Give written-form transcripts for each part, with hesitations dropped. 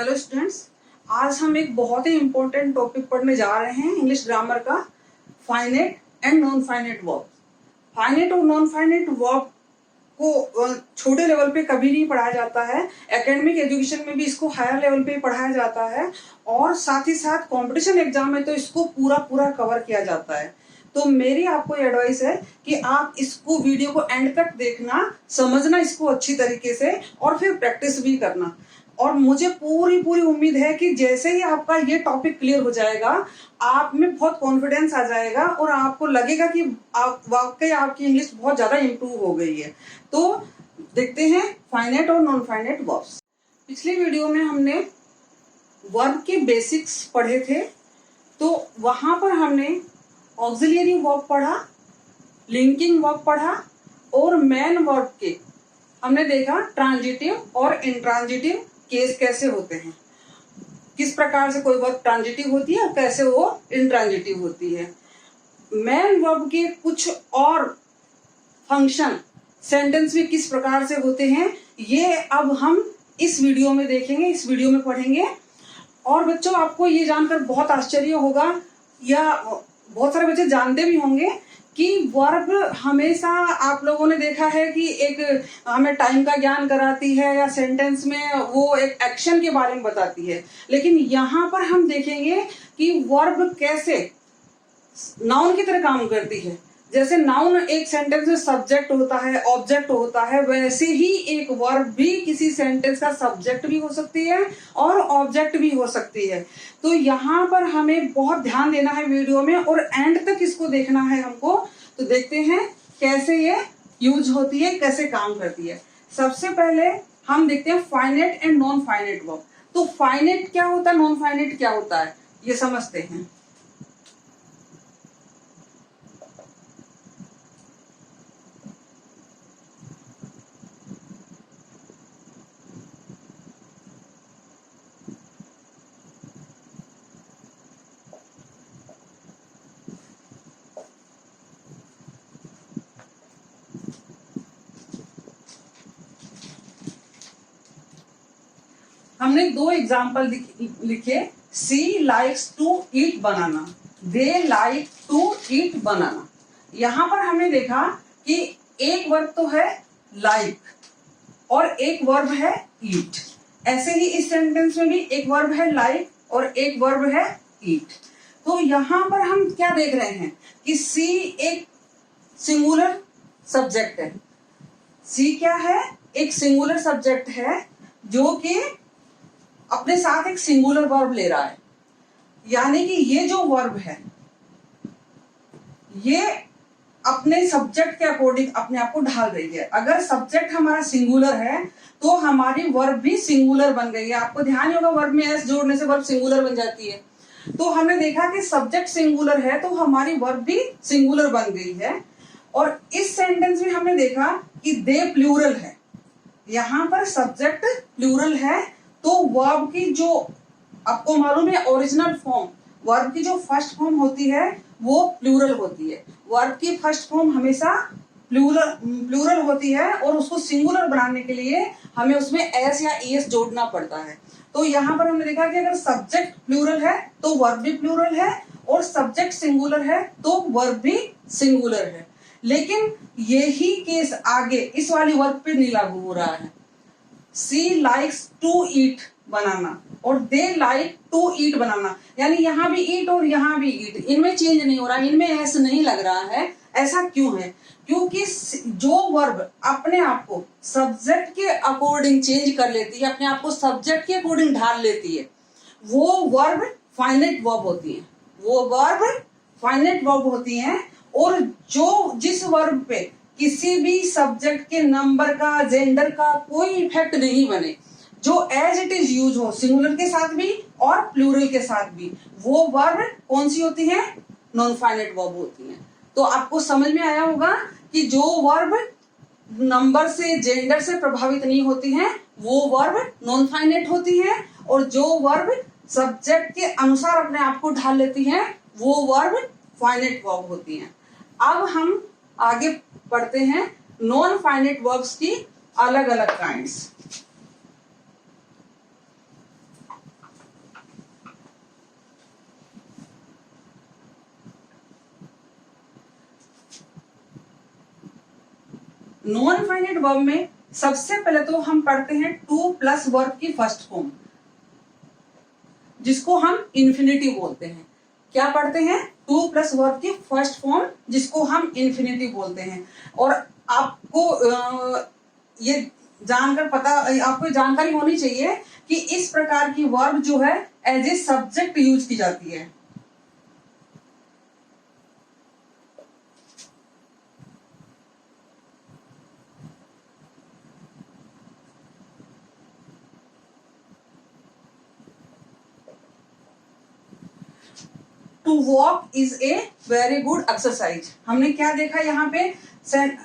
Hello students, आज हम एक बहुत ही इम्पोर्टेंट टॉपिक पढ़ने जा रहे हैं इंग्लिश ग्रामर का, finite and non finite verb. Finite और नॉन फाइनेट वर्ब को छोटे लेवल पे कभी नहीं पढ़ाया जाता है। एकेडमिक एजुकेशन में भी इसको हायर लेवल पे पढ़ाया जाता है और साथ ही साथ कंपटीशन एग्जाम में तो इसको पूरा पूरा कवर किया जाता है। तो मेरी आपको एडवाइस है कि आप इसको वीडियो को एंड तक देखना, समझना इसको अच्छी तरीके से और फिर प्रैक्टिस भी करना। और मुझे पूरी पूरी उम्मीद है कि जैसे ही आपका ये टॉपिक क्लियर हो जाएगा, आप में बहुत कॉन्फिडेंस आ जाएगा और आपको लगेगा कि आप वाकई आपकी इंग्लिश बहुत ज़्यादा इम्प्रूव हो गई है। तो देखते हैं फाइनेट और नॉन फाइनेट वर्ब्स। पिछली वीडियो में हमने वर्ब के बेसिक्स पढ़े थे, तो वहाँ पर हमने ऑक्सिलियरी वर्ब पढ़ा, लिंकिंग वर्ब पढ़ा और मेन वर्ब के हमने देखा ट्रांजिटिव और इंट्रांजिटिव केस कैसे होते हैं, किस प्रकार से कोई वर्ब ट्रांजिटिव होती है और कैसे वो इंट्रांजिटिव होती है। मेन वर्ब के कुछ और फंक्शन सेंटेंस में किस प्रकार से होते हैं, ये अब हम इस वीडियो में देखेंगे, इस वीडियो में पढ़ेंगे। और बच्चों, आपको ये जानकर बहुत आश्चर्य होगा या बहुत सारे बच्चे जानते भी होंगे कि वर्ब हमेशा आप लोगों ने देखा है कि एक हमें टाइम का ज्ञान कराती है या सेंटेंस में वो एक एक्शन के बारे में बताती है, लेकिन यहाँ पर हम देखेंगे कि वर्ब कैसे नाउन की तरह काम करती है। जैसे नाउन एक सेंटेंस में सब्जेक्ट होता है, ऑब्जेक्ट होता है, वैसे ही एक वर्ब भी किसी सेंटेंस का सब्जेक्ट भी हो सकती है और ऑब्जेक्ट भी हो सकती है। तो यहाँ पर हमें बहुत ध्यान देना है वीडियो में और एंड तक इसको देखना है हमको। तो देखते हैं कैसे ये यूज होती है, कैसे काम करती है। सबसे पहले हम देखते हैं finite and non finite verb. तो फाइनेट क्या होता है, नॉन फाइनेट क्या होता है, ये समझते हैं। हमने दो एग्जाम्पल लिखे, she likes to eat banana, they like to eat banana. यहां पर हमने देखा कि एक वर्ब तो है लाइक और एक वर्ब है ईट। ऐसे ही इस सेंटेंस में भी एक वर्ब है लाइक और एक वर्ब है ईट। तो यहां पर हम क्या देख रहे हैं कि सी एक सिंगुलर सब्जेक्ट है। सी क्या है, एक सिंगुलर सब्जेक्ट है जो कि अपने साथ एक सिंगुलर वर्ब ले रहा है। यानी कि ये जो वर्ब है ये अपने सब्जेक्ट के अकॉर्डिंग अपने आप को ढाल रही है। अगर सब्जेक्ट हमारा सिंगुलर है तो हमारी वर्ब भी सिंगुलर बन गई है। आपको ध्यान होगा वर्ब में एस जोड़ने से वर्ब सिंगुलर बन जाती है। तो हमने देखा कि सब्जेक्ट सिंगुलर है तो हमारी वर्ब भी सिंगुलर बन गई है। और इस सेंटेंस में हमने देखा कि दे प्लूरल है। यहाँ पर सब्जेक्ट प्लूरल है तो वर्ब की जो आपको मालूम है ओरिजिनल फॉर्म, वर्ब की जो फर्स्ट फॉर्म होती है वो प्लूरल होती है। वर्ब की फर्स्ट फॉर्म हमेशा प्लूरल होती है और उसको सिंगुलर बनाने के लिए हमें उसमें एस या ईएस जोड़ना पड़ता है। तो यहाँ पर हमने देखा कि अगर सब्जेक्ट प्लूरल है तो वर्ब भी प्लूरल है और सब्जेक्ट सिंगुलर है तो वर्ब भी सिंगुलर है। लेकिन यही केस आगे इस वाली वर्ब पे नहीं लागू हो रहा है। सी लाइक्स टू ईट बनाना और दे लाइक टू ईट बनाना, यानी यहाँ भी ईट और यहाँ भी ईट, इनमें चेंज नहीं हो रहा, इनमें ऐसा नहीं लग रहा है। ऐसा क्यों है? क्योंकि जो वर्ब अपने आप को सब्जेक्ट के अकॉर्डिंग चेंज कर लेती है, अपने आप को सब्जेक्ट के अकॉर्डिंग ढाल लेती है, वो वर्ब फाइनेट वर्ब होती है। वो वर्ब फाइनेट वर्ब होती है। और जो जिस वर्ब पे किसी भी सब्जेक्ट के नंबर का, जेंडर का कोई इफेक्ट नहीं बने, जो एज इट इज यूज हो सिंगुलर के साथ भी और प्लूरल के साथ भी, वो वर्ब कौन सी होती है? नॉन फाइनेट वर्ब होती है। तो आपको समझ में आया होगा कि जो वर्ब नंबर से, जेंडर से प्रभावित नहीं होती हैं वो वर्ब नॉन फाइनेट होती है और जो वर्ब सब्जेक्ट के अनुसार अपने आप को ढाल लेती हैं वो वर्ब फाइनेट वर्ब होती हैं। अब हम आगे पढ़ते हैं नॉन फाइनेट वर्ब्स की अलग अलग काइंड्स। नॉन इनफाइनाइट वर्ब में सबसे पहले तो हम पढ़ते हैं टू प्लस वर्ब की फर्स्ट फॉर्म, जिसको हम इन्फिनिटिव बोलते हैं। क्या पढ़ते हैं? टू प्लस वर्ब की फर्स्ट फॉर्म, जिसको हम इन्फिनिटिव बोलते हैं। और आपको ये जानकर आपको जानकारी होनी चाहिए कि इस प्रकार की वर्ब जो है एज ए सब्जेक्ट यूज की जाती है। To walk is a very good exercise. हमने क्या देखा यहाँ पे?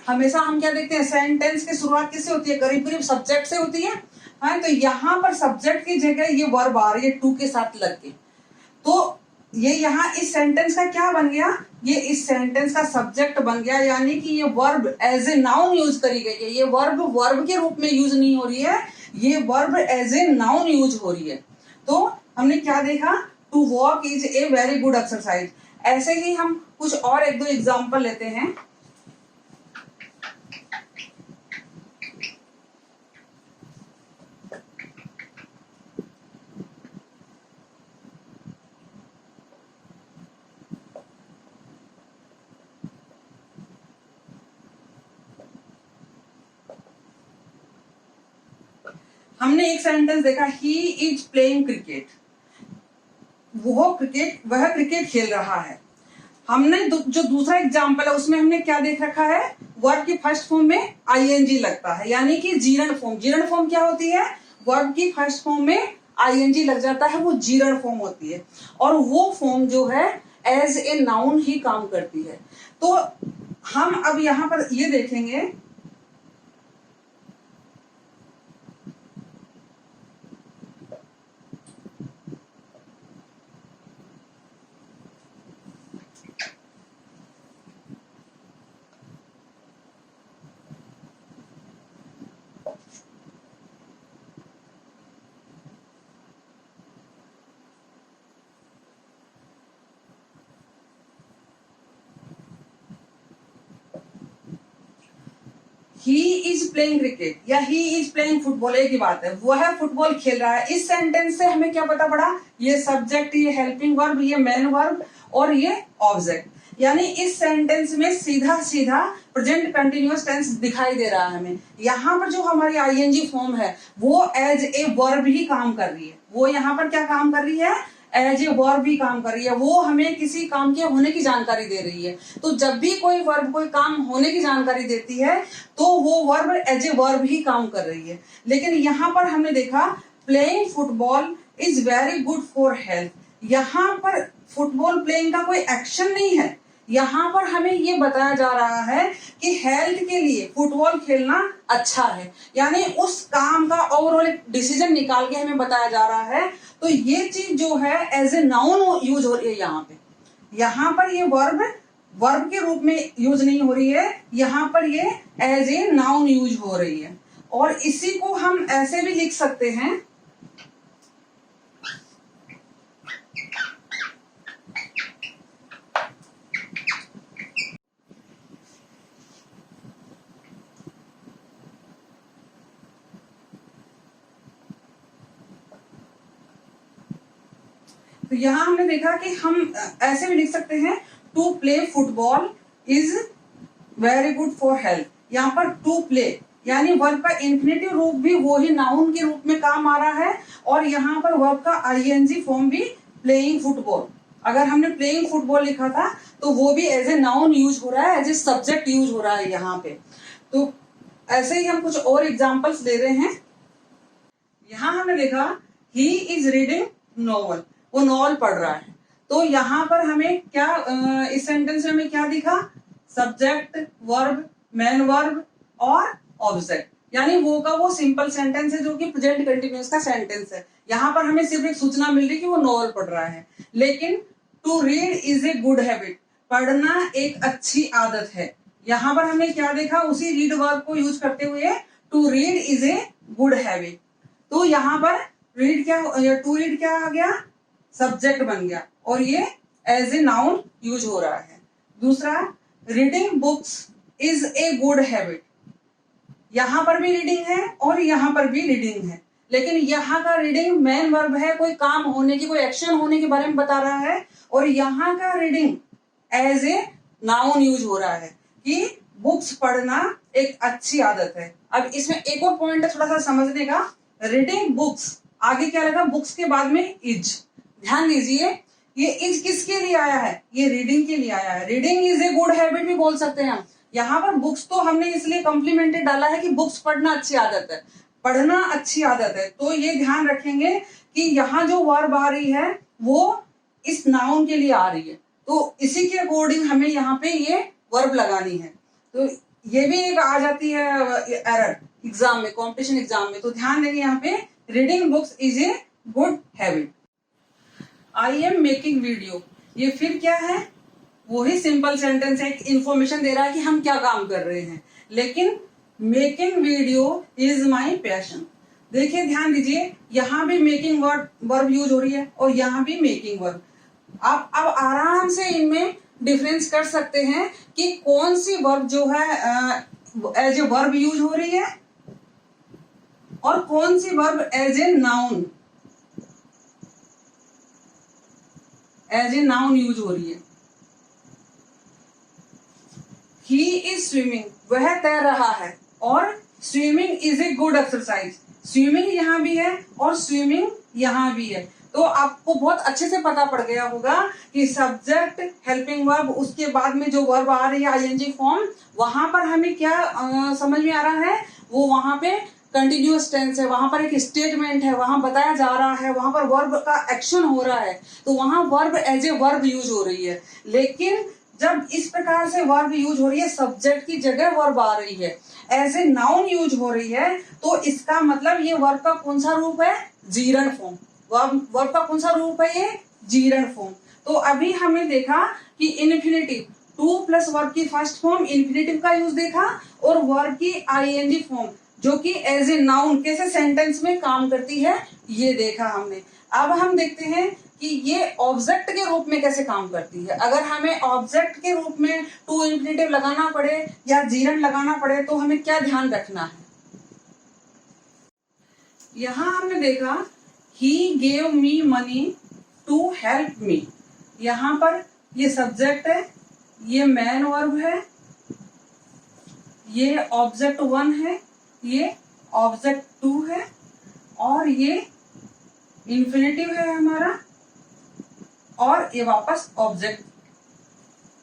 हमेशा हम क्या देखते हैं? सेंटेंस की शुरुआत किससे होती है? करीब करीब सब्जेक्ट से होती है। हाँ, तो यहाँ पर सब्जेक्ट की जगह ये वर्ब आ रही है टू के साथ लग के। तो ये यहाँ इस सेंटेंस का क्या बन गया? ये इस सेंटेंस का सब्जेक्ट बन गया, यानी कि ये verb as a noun use करी गई है। ये वर्ब के रूप में यूज नहीं हो रही है, ये verb as a noun use हो रही है। तो हमने क्या देखा? To walk is a very good exercise. ऐसे ही हम कुछ और एक दो एग्जाम्पल लेते हैं। हमने एक सेंटेंस देखा, ही इज प्लेइंग क्रिकेट। वह क्रिकेट खेल रहा है। हमने जो दूसरा एग्जाम्पल है उसमें हमने क्या देख रखा है? वर्ब की फर्स्ट फॉर्म में आईएनजी लगता है, यानी कि जीरण फॉर्म। जीरण फॉर्म क्या होती है? वर्ब की फर्स्ट फॉर्म में आईएनजी लग जाता है, वो जीरण फॉर्म होती है। और वो फॉर्म जो है एज ए नाउन ही काम करती है। तो हम अब यहाँ पर ये देखेंगे, ही इज प्लेइंग क्रिकेट या ही इज प्लेइंग फुटबॉल, एक ही बात है। वो है फुटबॉल खेल रहा है। इस सेंटेंस से हमें क्या पता पड़ा? ये सब्जेक्ट, ये हेल्पिंग वर्ब, ये मेन वर्ब और ये ऑब्जेक्ट। यानी इस सेंटेंस में सीधा सीधा प्रेजेंट कंटिन्यूअस टेंस दिखाई दे रहा है हमें। यहाँ पर जो हमारी आईएनजी फॉर्म है वो एज ए वर्ब ही काम कर रही है। वो यहाँ पर क्या काम कर रही है? एज ए वर्ब भी काम कर रही है। वो हमें किसी काम के होने की जानकारी दे रही है। तो जब भी कोई वर्ब कोई काम होने की जानकारी देती है तो वो वर्ब एज ए वर्ब ही काम कर रही है। लेकिन यहाँ पर हमने देखा playing football is very good for health. यहाँ पर फुटबॉल प्लेइंग का कोई एक्शन नहीं है। यहाँ पर हमें ये बताया जा रहा है कि हेल्थ के लिए फुटबॉल खेलना अच्छा है, यानी उस काम का ओवरऑल डिसीजन निकाल के हमें बताया जा रहा है। तो ये चीज जो है एज ए नाउन यूज हो रही है यहाँ पे। यहाँ पर ये वर्ब के रूप में यूज नहीं हो रही है, यहाँ पर ये एज ए नाउन यूज हो रही है। और इसी को हम ऐसे भी लिख सकते हैं, तो यहाँ हमने देखा कि हम ऐसे भी लिख सकते हैं to play football is very good for health. यहाँ पर टू प्ले यानी वर्ब का इन्फिनेटिव रूप भी वो ही नाउन के रूप में काम आ रहा है, और यहाँ पर वर्ब का आईएनजी फॉर्म भी प्लेइंग फुटबॉल। अगर हमने प्लेइंग फुटबॉल लिखा था तो वो भी एज ए नाउन यूज हो रहा है, एज ए सब्जेक्ट यूज हो रहा है यहाँ पे। तो ऐसे ही हम कुछ और एग्जाम्पल्स ले रहे हैं। यहाँ हमने देखा ही इज रीडिंग नॉवल, वो नॉवल पढ़ रहा है। तो यहाँ पर हमें क्या इस सेंटेंस में हमें क्या दिखा? सब्जेक्ट, वर्ब, मेन वर्ब और ऑब्जेक्ट। यानी वो का वो सिंपल सेंटेंस है जो कि प्रेजेंट कंटिन्यूअस का सेंटेंस है। यहाँ पर हमें सिर्फ एक सूचना मिल रही कि वो नॉवल पढ़ रहा है। लेकिन to read is a good habit, पढ़ना एक अच्छी आदत है। यहाँ पर हमने क्या देखा? उसी रीड वर्ब को यूज करते हुए to read is a good habit. तो यहाँ पर रीड टू रीड क्या आ गया? सब्जेक्ट बन गया, और ये एज ए नाउन यूज हो रहा है। दूसरा, reading books is a good habit. यहाँ पर भी रीडिंग है और यहाँ पर भी रीडिंग है, लेकिन यहाँ का रीडिंग मेन वर्ब है, कोई काम होने की, कोई एक्शन होने के बारे में बता रहा है, और यहाँ का reading as a noun use हो रहा है कि बुक्स पढ़ना एक अच्छी आदत है। अब इसमें एक और पॉइंट है थोड़ा सा समझने का, रीडिंग बुक्स, आगे क्या लगा, बुक्स के बाद में इज। ध्यान दीजिए, ये इज किसके लिए आया है, ये रीडिंग के लिए आया है। Reading is a good habit भी बोल सकते हैं हम। यहाँ पर बुक्स तो हमने इसलिए कॉम्प्लीमेंटेड डाला है कि बुक्स पढ़ना अच्छी आदत है, पढ़ना अच्छी आदत है। तो ये ध्यान रखेंगे कि यहाँ जो वर्ब आ रही है वो इस नाउन के लिए आ रही है, तो इसी के अकॉर्डिंग हमें यहाँ पे ये वर्ब लगानी है। तो ये भी एक आ जाती है एरर एग्जाम में, कॉम्पिटिशन एग्जाम में, तो ध्यान देंगे यहाँ पे reading books is a good habit. I am making video, ये फिर क्या है, वही सिंपल सेंटेंस है, इंफॉर्मेशन दे रहा है कि हम क्या काम कर रहे हैं, लेकिन making video is my passion. देखिए ध्यान दीजिए, यहाँ भी मेकिंग वर्ब यूज हो रही है और यहाँ भी मेकिंग वर्ब। आप अब आराम से इनमें डिफरेंस कर सकते हैं कि कौन सी वर्ब जो है एज ए वर्ब यूज हो रही है और कौन सी verb as a noun use हो रही है। ही इज स्विमिंग, वह तैर रहा है, और swimming is a good exercise. Swimming यहाँ भी है और स्विमिंग यहाँ भी है, तो आपको बहुत अच्छे से पता पड़ गया होगा कि सब्जेक्ट, हेल्पिंग वर्ब, उसके बाद में जो वर्ब आ रही है आईएनजी फॉर्म, वहां पर हमें क्या समझ में आ रहा है, वो वहां पे कंटिन्यूअस टेंस है, वहां पर एक स्टेटमेंट है, वहां बताया जा रहा है, वहां पर वर्ब का एक्शन हो रहा है, तो वहां verb as a verb use हो रही है। लेकिन जब इस प्रकार से वर्ब यूज हो रही है, सब्जेक्ट की जगह वर्ब आ रही है, एज ए नाउन यूज हो रही है, तो इसका मतलब ये वर्ब का कौन सा रूप है, जीरण फॉर्म। वर्ब का कौन सा रूप है, ये जीरण फॉर्म। तो अभी हमने देखा कि इन्फिनेटिव, टू प्लस वर्ब की फर्स्ट फॉर्म इन्फिनेटिव का यूज देखा, और वर्ब की आईएनजी फॉर्म जो कि एज ए नाउन कैसे सेंटेंस में काम करती है, ये देखा हमने। अब हम देखते हैं कि ये ऑब्जेक्ट के रूप में कैसे काम करती है। अगर हमें ऑब्जेक्ट के रूप में टू इन्फिनेटिव लगाना पड़े या जीरण लगाना पड़े, तो हमें क्या ध्यान रखना है। यहां हमने देखा He gave me money to help me, यहाँ पर ये सब्जेक्ट है, ये मैन वर्ब है, ये ऑब्जेक्ट 1 है, ये ऑब्जेक्ट 2 है, और ये इन्फिनेटिव है हमारा, और ये वापस ऑब्जेक्ट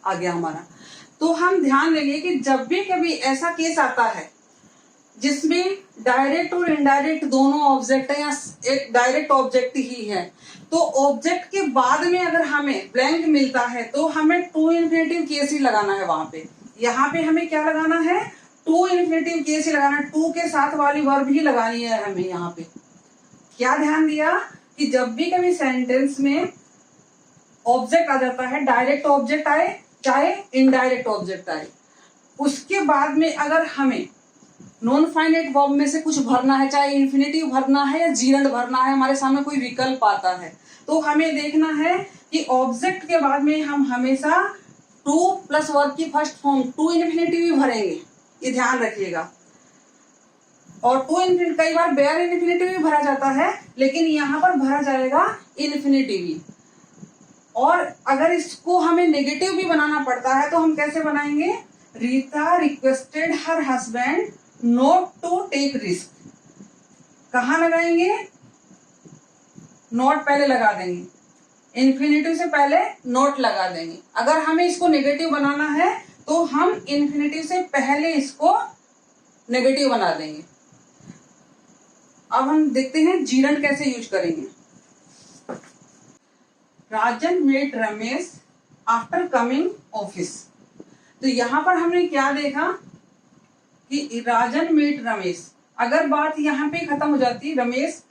आ गया हमारा। तो हम ध्यान देंगे कि जब भी कभी ऐसा केस आता है जिसमें डायरेक्ट और इनडायरेक्ट दोनों ऑब्जेक्ट है या एक डायरेक्ट ऑब्जेक्ट ही है, तो ऑब्जेक्ट के बाद में अगर हमें ब्लैंक मिलता है तो हमें टू इन्फिनेटिव केस ही लगाना है। वहां पे यहाँ पे हमें क्या लगाना है, टू इन्फिनेटिव केस ही लगाना है, टू के साथ वाली वर्ब ही लगानी है हमें। यहाँ पे क्या ध्यान दिया कि जब भी कभी सेंटेंस में ऑब्जेक्ट आ जाता है, डायरेक्ट ऑब्जेक्ट आए चाहे इनडायरेक्ट ऑब्जेक्ट आए, उसके बाद में अगर हमें नॉन फाइनाइट वर्ब में से कुछ भरना है, चाहे इन्फिनेटिव भरना है या जीरण भरना है, हमारे सामने कोई विकल्प आता है, तो हमें देखना है कि ऑब्जेक्ट के बाद में हम हमेशा टू प्लस वर्ब की फर्स्ट फॉर्म टू इन्फिनेटिव ही भरेंगे, ये ध्यान रखिएगा। और टू इन्फिनेटिव कई बार बेयर इन्फिनेटिव भी भरा जाता है, लेकिन यहाँ पर भरा जाएगा इन्फिनेटिव ही। और अगर इसको हमें नेगेटिव भी बनाना पड़ता है तो हम कैसे बनाएंगे, Rita requested her husband not to take risk. कहाँ लगाएंगे, नॉट पहले लगा देंगे, इन्फिनेटिव से पहले नॉट लगा देंगे। अगर हमें इसको नेगेटिव बनाना है तो हम इन्फिनेटिव से पहले इसको नेगेटिव बना देंगे। अब हम देखते हैं जीरण कैसे यूज करेंगे। Rajan met Ramesh after coming office, तो यहां पर हमने क्या देखा कि राजन मेट रमेश, अगर बात यहाँ पे खत्म हो जाती रमेश,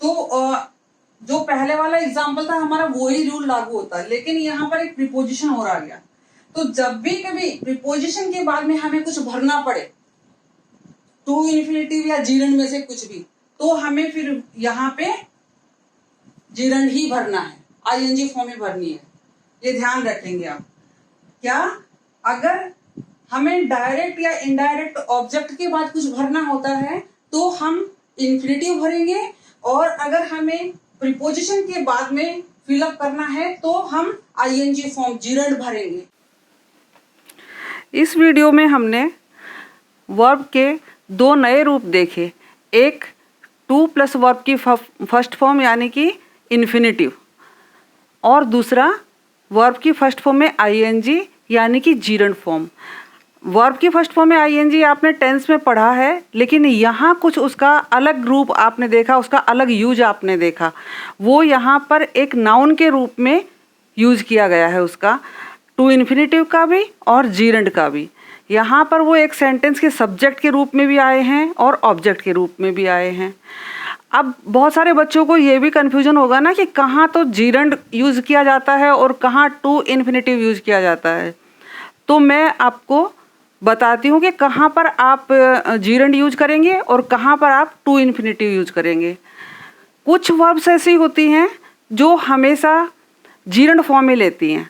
तो जो पहले वाला एग्जाम्पल था हमारा वही रूल लागू होता है, लेकिन यहाँ पर एक प्रीपोजिशन हो रहा गया। तो जब भी कभी प्रीपोजिशन के बाद में हमें कुछ भरना पड़े, टू इन्फिनेटिव या जीरण में से कुछ भी, तो हमें फिर यहाँ पे जीरण ही भरना है, आईएनजी फॉर्म में भरनी है। ये ध्यान रखेंगे आप। क्या, अगर हमें डायरेक्ट या इनडायरेक्ट ऑब्जेक्ट के बाद कुछ भरना होता है तो हम इन्फिनेटिव भरेंगे, और अगर हमें प्रीपोजिशन के बाद में फिलअप करना है तो हम आईएनजी फॉर्म जीरंड भरेंगे। इस वीडियो में हमने वर्ब के दो नए रूप देखे, एक टू प्लस वर्ब की फर्स्ट फॉर्म यानी कि इन्फिनेटिव, और दूसरा वर्ब की फर्स्ट फॉर्म में आईएनजी यानी कि जीरंड फॉर्म। वर्ब की फर्स्ट फॉर्म में आईएनजी आपने टेंस में पढ़ा है, लेकिन यहाँ कुछ उसका अलग रूप आपने देखा, उसका अलग यूज आपने देखा। वो यहाँ पर एक नाउन के रूप में यूज किया गया है उसका, टू इन्फिनेटिव का भी और जीरंड का भी। यहाँ पर वो एक सेंटेंस के सब्जेक्ट के रूप में भी आए हैं और ऑब्जेक्ट के रूप में भी आए हैं। अब बहुत सारे बच्चों को ये भी कन्फ्यूजन होगा ना कि कहाँ तो जीरंड यूज़ किया जाता है और कहाँ टू इन्फिनेटिव यूज़ किया जाता है। तो मैं आपको बताती हूँ कि कहाँ पर आप जीरंड यूज करेंगे और कहाँ पर आप टू इन्फिनेटिव यूज करेंगे। कुछ वर्ब्स ऐसी होती हैं जो हमेशा जीरंड फॉर्म में लेती हैं,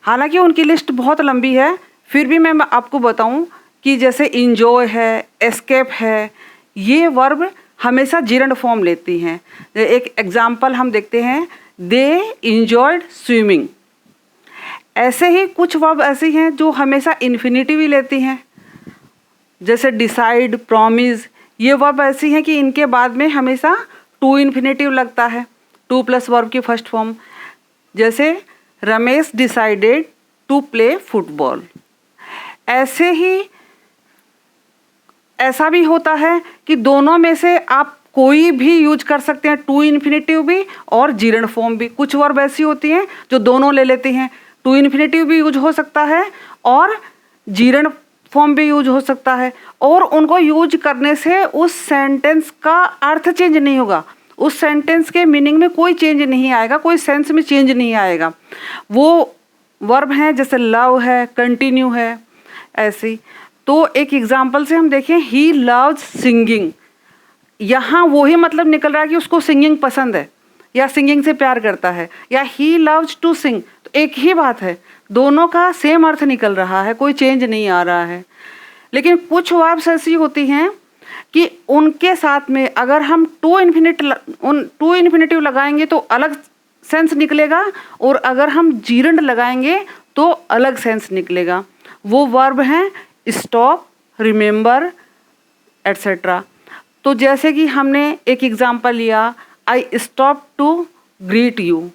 हालांकि उनकी लिस्ट बहुत लंबी है, फिर भी मैं आपको बताऊं कि जैसे इंजॉय है, एस्केप है, ये वर्ब हमेशा जीरंड फॉर्म लेती हैं। एक एग्जाम्पल हम देखते हैं, दे इंजॉयड स्विमिंग। ऐसे ही कुछ वर्ब ऐसी हैं जो हमेशा इन्फिनेटिव ही लेती हैं, जैसे डिसाइड, प्रॉमिस। ये वर्ब ऐसी हैं कि इनके बाद में हमेशा टू इन्फिनेटिव लगता है, टू प्लस वर्ब की फर्स्ट फॉर्म। जैसे Ramesh decided to play football. ऐसे ही ऐसा भी होता है कि दोनों में से आप कोई भी यूज कर सकते हैं, टू इन्फिनेटिव भी और जीरंड फॉर्म भी। कुछ वर्ब ऐसी होती हैं जो दोनों ले लेती हैं, टू इन्फिनेटिव भी यूज हो सकता है और जीरंड फॉर्म भी यूज हो सकता है, और उनको यूज करने से उस सेंटेंस का अर्थ चेंज नहीं होगा, उस सेंटेंस के मीनिंग में कोई चेंज नहीं आएगा, कोई सेंस में चेंज नहीं आएगा। वो वर्ब हैं जैसे लव है, कंटिन्यू है, ऐसी। तो एक एग्जांपल से हम देखें, ही लव्स सिंगिंग। यहाँ वही मतलब निकल रहा है कि उसको सिंगिंग पसंद है या सिंगिंग से प्यार करता है, या ही लव्स टू सिंग, तो एक ही बात है, दोनों का सेम अर्थ निकल रहा है, कोई चेंज नहीं आ रहा है। लेकिन कुछ वर्ब्स ऐसी होती हैं कि उनके साथ में अगर हम टू इन्फिनेटिव लगाएंगे तो अलग सेंस निकलेगा, और अगर हम जीरंड लगाएंगे तो अलग सेंस निकलेगा। वो वर्ब हैं स्टॉप, रिमेंबर, एट्सेट्रा। तो जैसे कि हमने एक एग्जांपल लिया, I stop to greet you.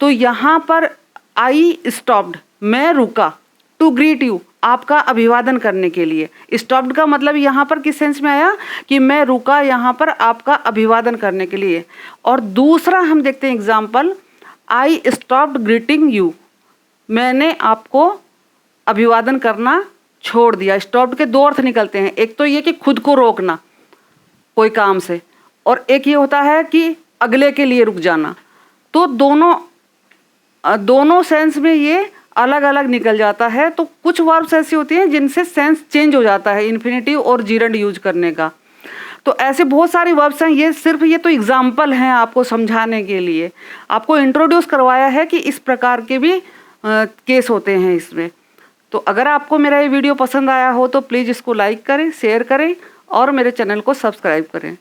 तो यहाँ पर आई स्टॉप्ड, मैं रुका, टू ग्रीट यू, आपका अभिवादन करने के लिए। स्टॉप्ड का मतलब यहाँ पर किस सेंस में आया कि मैं रुका यहाँ पर आपका अभिवादन करने के लिए। और दूसरा हम देखते हैं example, I stopped greeting you, मैंने आपको अभिवादन करना छोड़ दिया। स्टॉप्ड के दो अर्थ निकलते हैं, एक तो ये कि खुद को रोकना कोई काम से, और एक ये होता है कि अगले के लिए रुक जाना। तो दोनों सेंस में ये अलग अलग निकल जाता है। तो कुछ वर्ब्स ऐसी होती हैं जिनसे सेंस चेंज हो जाता है इन्फिनेटिव और जीरंड यूज करने का। तो ऐसे बहुत सारी वर्ब्स हैं, ये तो एग्जाम्पल हैं आपको समझाने के लिए, आपको इंट्रोड्यूस करवाया है कि इस प्रकार के भी केस होते हैं इसमें। तो अगर आपको मेरा ये वीडियो पसंद आया हो तो प्लीज़ इसको लाइक करें, शेयर करें और मेरे चैनल को सब्सक्राइब करें।